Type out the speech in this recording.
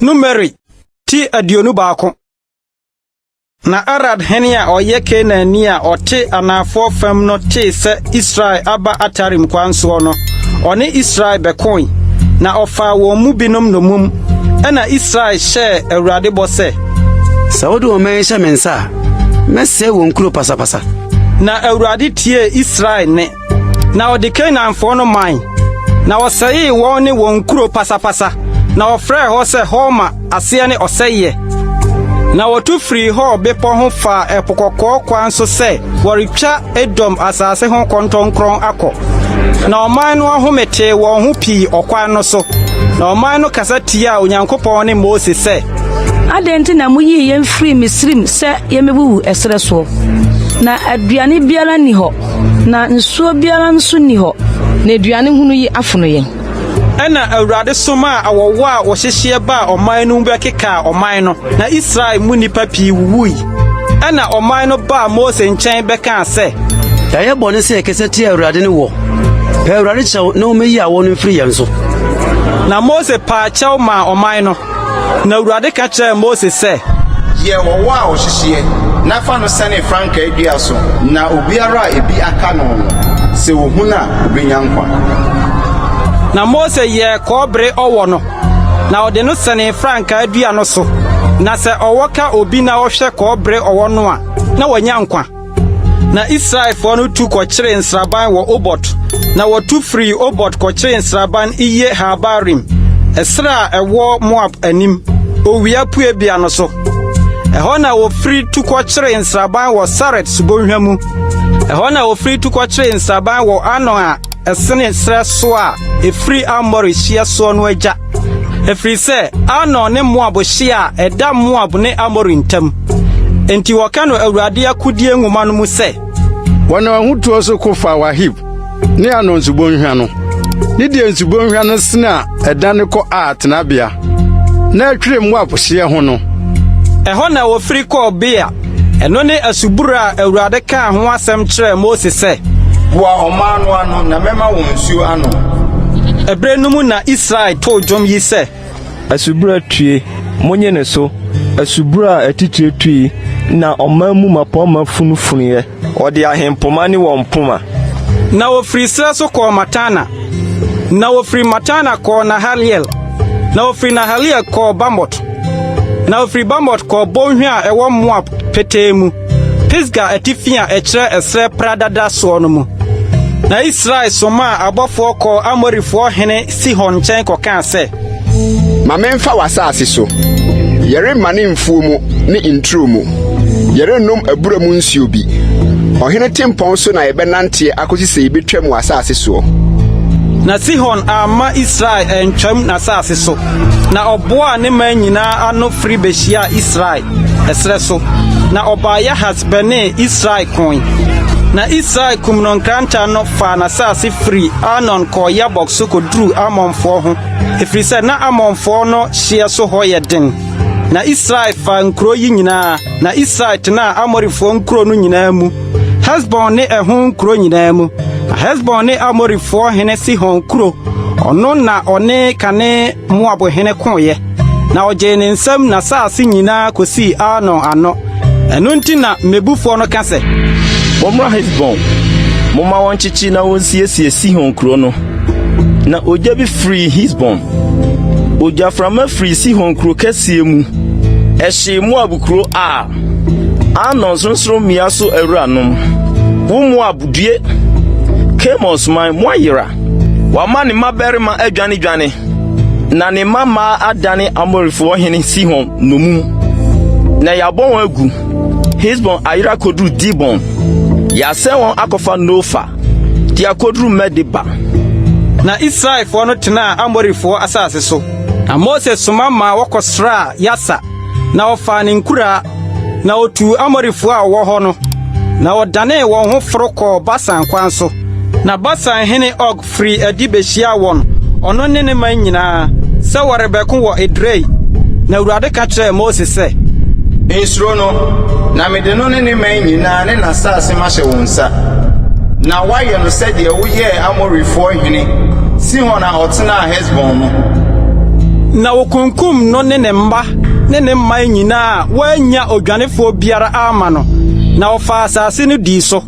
Numeri ti aduonu baako. Na Arad hene a oye Kenani a ote anafo fam no te se Israel aba atarim kwanso no. One Israel bekon na ofa wo mu binom no mum. Ena Israel hye Awurade bo se. Sawodu o menhye mensa. Mese wo nkuro pasapasa. Na Awurade tie Israel ne. Na ode Kenanfo no man. Na oseye wo ne wo nkuro pasapasa. Na ofre ho se homa ase ne oseye. Na watu free ho bepo ho fa epokoko kwanso se woretwa Edom asase ho kontonkron akọ. Na oman no ahomete wo ho pi okwan no so. Na oman no kasa tia Onyankopon ne Moses se adenti na muyi yem free Misrim se yemebu esre so. Na aduane biara ni ho. Na nsuo biara nso ni ho. Na aduane hunu yi afono yen. Ena Awurade soma awowo a wohyehye ba oman no mbekeka oman no na Israel mu nipa pi wuwui. Ena oman no ba Moses nkyɛn bɛka sɛ Daye bone se ekese ti Awurade ne wo. Pe Awurade kyɛw na o meyi awo no mfiri yɛn so. Na Moses pa kyɛw ma oman no. Na Awurade ka kyerɛ Moses sɛ ye wowo a wohyehye na fa no sane franka adua so na obiara ebi aka no se wo hu na obenya nkwa. Na Mose ye kobre owo no. Na ode no sene franka adua no so. Na se owoka obi na ohwe kobre owo no a na wanya nkwa. Na Israel fo no tu ko kire nsraban wo Obot. Na watu free Obot ko kire nsraban iye Habarim. Esra ewo Moab anim. Owia pue bia no so. Eho na wo free tu ko kire nsraban wo Saret subonhwa mu. Eho na wo free tu ko kire nsraban wo Anon a esene sre so a efri Amori hia so no agya. Efri se Anon ne Moab hia eda Moab ne Amori ntam. Enti woka no Awurade akodie nwoma no mu se wana hutuo so kofa wahib ne Anon nsubonhwa no ne die nsubonhwa no sena eda ne ko atenabea na atwere Moab hia ho no. Eho na wo free ko bia eno ne asubura Awurade ka ho asem kyerɛ Moses se Boa omano ano na mema wo nsuo ano. Ebre no mu na Israel to dwom yi se asubura tue monye ne so asubura atitire tui na omamu mapoma funufuniye odi ahempoma ni wo mpoma. Na wo free sra so ko Matana. Na wo free Matana ko Nahaliel. Na wo free Nahaliel ko Bamot. Na wo free Bamot ko bonhwa ewo Moab petemu. Pisga atifia ekire esre pradada so no mu. Na Israel soma abofo ko Amorifo hene Sihon nkyɛn ko kan sɛ ma memfa wasase so yere mane mfuo mu ne intro mu yere nom abura mu nsuo bi ɔhene tempɔn so na yɛbɛnante akosi sɛ yɛbɛtwam wasase so. Na Sihon ama Israel entwam na asase so na ɔboa ne man nyinaa ano firi behia Israel esre so na ɔbaaya hasbene Israel koin. Na Israel kumnon kranta no fa na asase firi Anon ko Yabok so kodru Amonfo ho efiri sɛ na Amonfo no hye so ho yɛ den. Na Israel fa nkuro yi nyinaa na Israel tena Amorifo nkuro no nyinaa mu. Hesbon ne ɛho nkuro nyinaa mu. Hesbon ne Amorifo hene Sihon kuro ɔno na ɔne kane Moab hene koye. Na ɔgye ne nsam na asase nyinaa kosi Anon ano. Ɛno nti na mebufo no ka sɛ Omra Hesbon moma wonchichi na wonsiesie Sihon kuro no na ogya bi free Hesbon ogya frama free Sihon kuro kasie mu ehye Moab kuro a Anon sonsoro mia so awuranom wo Moab due Kemos man moayira wama ne maberima adwane na ne mama adane Amorifo hene Sihon nomum na yabon agu Hesbon ayira kodru Dibon ya se won akofa Nofa ti akodru Mediba. Na Israel fo no tena Amorifo asase so na Moses soma ma wokosra Yasa na ofa ne nkura na otu Amorifo a wo ho no na odane won ho froko Basan kwan so na Basan hene Og free adibehia won ono ne man nyinaa se worebeko wo Edrei. Na Awurade ka kyerɛ Moses se Insuro no na mede no ne man nyinaa ne nasase ma hye wo nsa. Na wayɛ no sɛ de wo yɛ Amorifo hene Sihon a ɔtena Hesbon no. na wokunkum no ne ne mba ne ne mma nyinaa wanya odwanefo biara ama no na ofa asase no di so